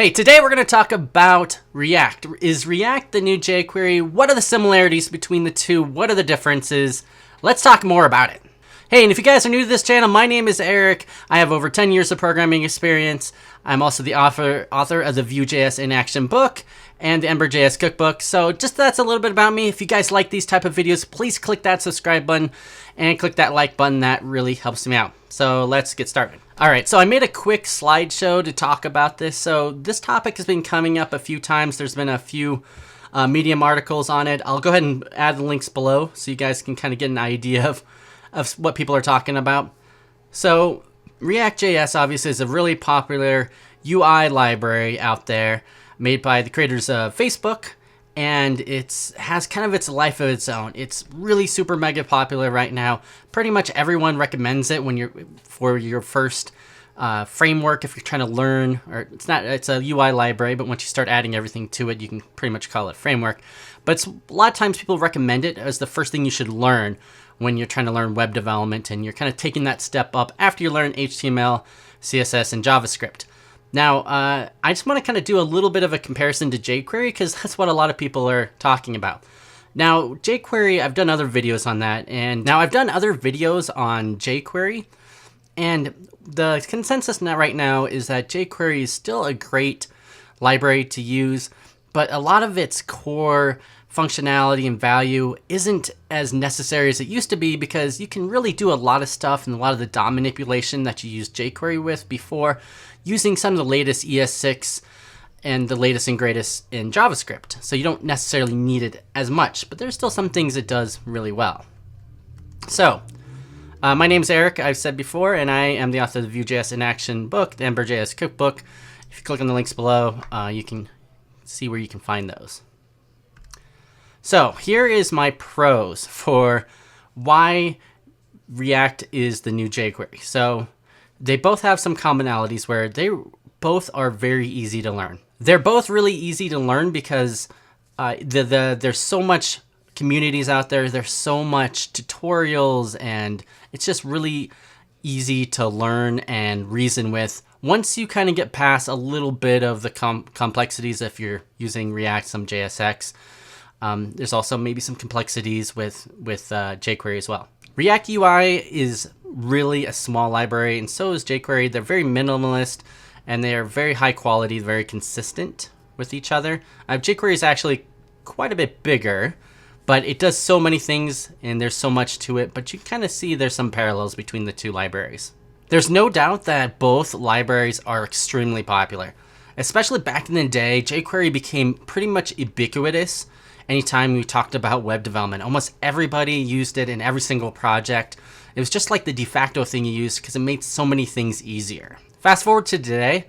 Hey, today we're going to talk about React. Is React the new jQuery? What are the similarities between the two? What are the differences? Let's talk more about it. Hey, and if you guys are new to this channel, my name is Eric. I have over 10 years of programming experience. I'm also the author of the Vue.js in Action book and the Ember.js cookbook. So just that's a little bit about me. If you guys like these type of videos, please click that subscribe button and click that like button. That really helps me out. So let's get started. All right, so I made a quick slideshow to talk about this. So this topic has been coming up a few times. There's been a few Medium articles on it. I'll go ahead and add the links below so you guys can kind of get an idea of what people are talking about. So React.js obviously is a really popular UI library out there made by the creators of Facebook, and it has kind of its life of its own. It's really super mega popular right now. Pretty much everyone recommends it when you're for your first framework if you're trying to learn, or it's a UI library, but once you start adding everything to it, you can pretty much call it framework. But a lot of times people recommend it as the first thing you should learn when you're trying to learn web development, and you're kind of taking that step up after you learn HTML, CSS, and JavaScript. Now, I just want to kind of do a little bit of a comparison to jQuery because that's what a lot of people are talking about. Now, jQuery, I've done other videos on that, and now I've done other videos on jQuery, and the consensus right now is that jQuery is still a great library to use, but a lot of its core functionality and value isn't as necessary as it used to be, because you can really do a lot of stuff and a lot of the DOM manipulation that you used jQuery with before using some of the latest ES6 and the latest and greatest in JavaScript. So you don't necessarily need it as much, but there's still some things it does really well. So my name's Eric, I've said before, and I am the author of the Vue.js in Action book, the Ember.js cookbook. If you click on the links below, you can see where you can find those. So here is my pros for why React is the new jQuery. So they both have some commonalities where they both are very easy to learn. They're both really easy to learn because there's so much communities out there. There's so much tutorials, and it's just really easy to learn and reason with. Once you kind of get past a little bit of the complexities, if you're using React, some JSX, there's also maybe some complexities with jQuery as well. React UI is really a small library, and so is jQuery. They're very minimalist, and they are very high quality, very consistent with each other. jQuery is actually quite a bit bigger, but it does so many things, and there's so much to it, but you kind of see there's some parallels between the two libraries. There's no doubt that both libraries are extremely popular. Especially back in the day, jQuery became pretty much ubiquitous. Anytime we talked about web development, almost everybody used it in every single project. It was just like the de facto thing you used because it made so many things easier. Fast forward to today,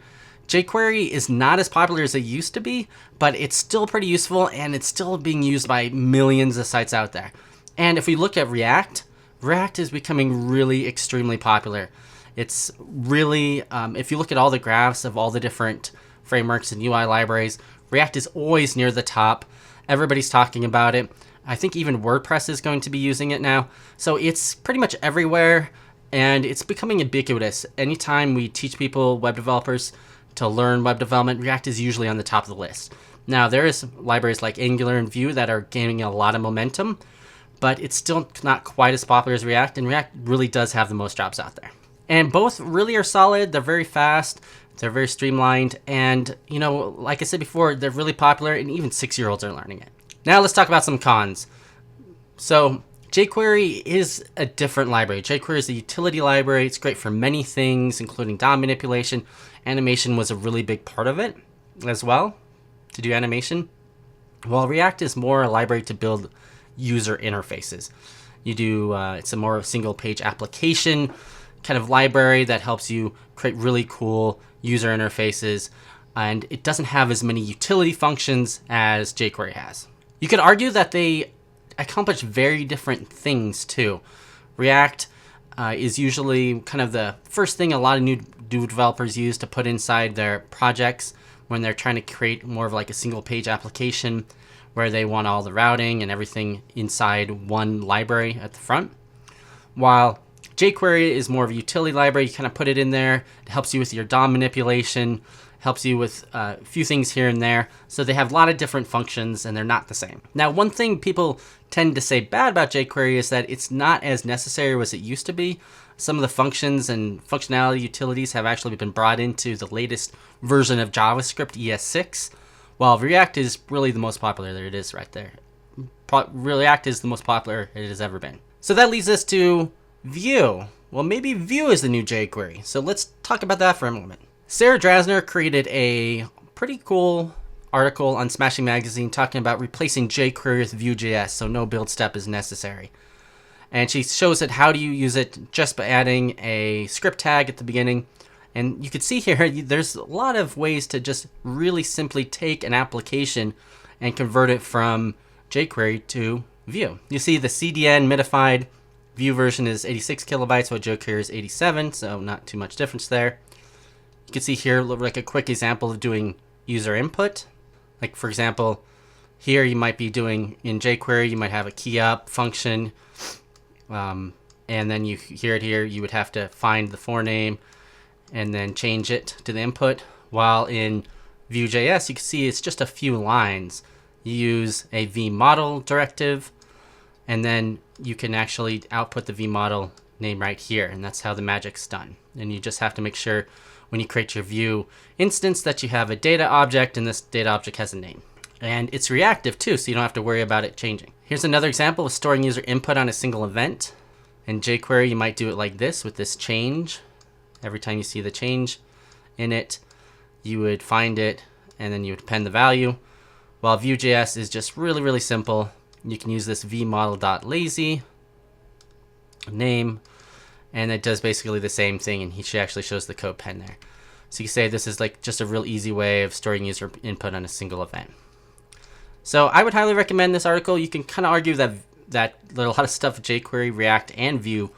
jQuery is not as popular as it used to be, but it's still pretty useful, and it's still being used by millions of sites out there. And if we look at React, React is becoming really extremely popular. It's really, if you look at all the graphs of all the different frameworks and UI libraries, React is always near the top. Everybody's talking about it. I think even WordPress is going to be using it now. So it's pretty much everywhere, and it's becoming ubiquitous. Anytime we teach people, web developers, to learn web development, React is usually on the top of the list. Now, there is libraries like Angular and Vue that are gaining a lot of momentum, but it's still not quite as popular as React, and React really does have the most jobs out there. And both really are solid. They're very fast. They're very streamlined, and like I said before, they're really popular, and even 6-year-olds are learning it. Now let's talk about some cons. So jQuery is a different library. jQuery is a utility library. It's great for many things, including DOM manipulation. Animation was a really big part of it as well, to do animation. While React is more a library to build user interfaces. It's a more single-page application kind of library that helps you create really cool user interfaces, and it doesn't have as many utility functions as jQuery has. You could argue that they accomplish very different things too. React is usually kind of the first thing a lot of new developers use to put inside their projects when they're trying to create more of like a single page application where they want all the routing and everything inside one library at the front. While jQuery is more of a utility library. You kind of put it in there. It helps you with your DOM manipulation. helps you with a few things here and there. So they have a lot of different functions and they're not the same. Now, one thing people tend to say bad about jQuery is that it's not as necessary as it used to be. Some of the functions and functionality utilities have actually been brought into the latest version of JavaScript, ES6, while React is really the most popular. There it is right there. React is the most popular it has ever been. So that leads us to Vue. Well, maybe Vue is the new jQuery. So let's talk about that for a moment. Sarah Drasner created a pretty cool article on Smashing Magazine talking about replacing jQuery with Vue.js, so no build step is necessary. And she shows it how do you use it just by adding a script tag at the beginning. And you can see here, there's a lot of ways to just really simply take an application and convert it from jQuery to Vue. You see the CDN minified Vue version is 86 kilobytes, while jQuery is 87, so not too much difference there. You can see here like a quick example of doing user input. Like for example, here you might be doing in jQuery, you might have a key up function, and then you would have to find the forename and then change it to the input. While in Vue.js, you can see it's just a few lines. You use a vModel directive, and then you can actually output the vModel name right here, and that's how the magic's done. And you just have to make sure when you create your Vue instance that you have a data object, and this data object has a name. And it's reactive too, so you don't have to worry about it changing. Here's another example of storing user input on a single event. In jQuery, you might do it like this with this change. Every time you see the change in it, you would find it, and then you would append the value. While Vue.js is just really, really simple. You can use this vModel.lazy name, and it does basically the same thing, and she actually shows the code pen there. So you can say this is like just a real easy way of storing user input on a single event. So I would highly recommend this article. You can kind of argue that a lot of stuff jQuery, React, and Vue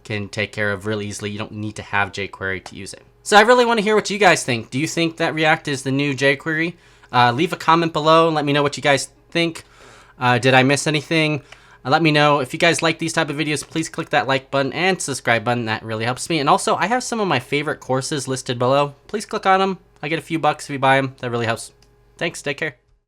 can take care of really easily. You don't need to have jQuery to use it. So I really want to hear what you guys think. Do you think that React is the new jQuery? Leave a comment below and let me know what you guys think. Did I miss anything? Let me know. If you guys like these type of videos, please click that like button and subscribe button. That really helps me. And also, I have some of my favorite courses listed below. Please click on them. I get a few bucks if you buy them. That really helps. Thanks. Take care.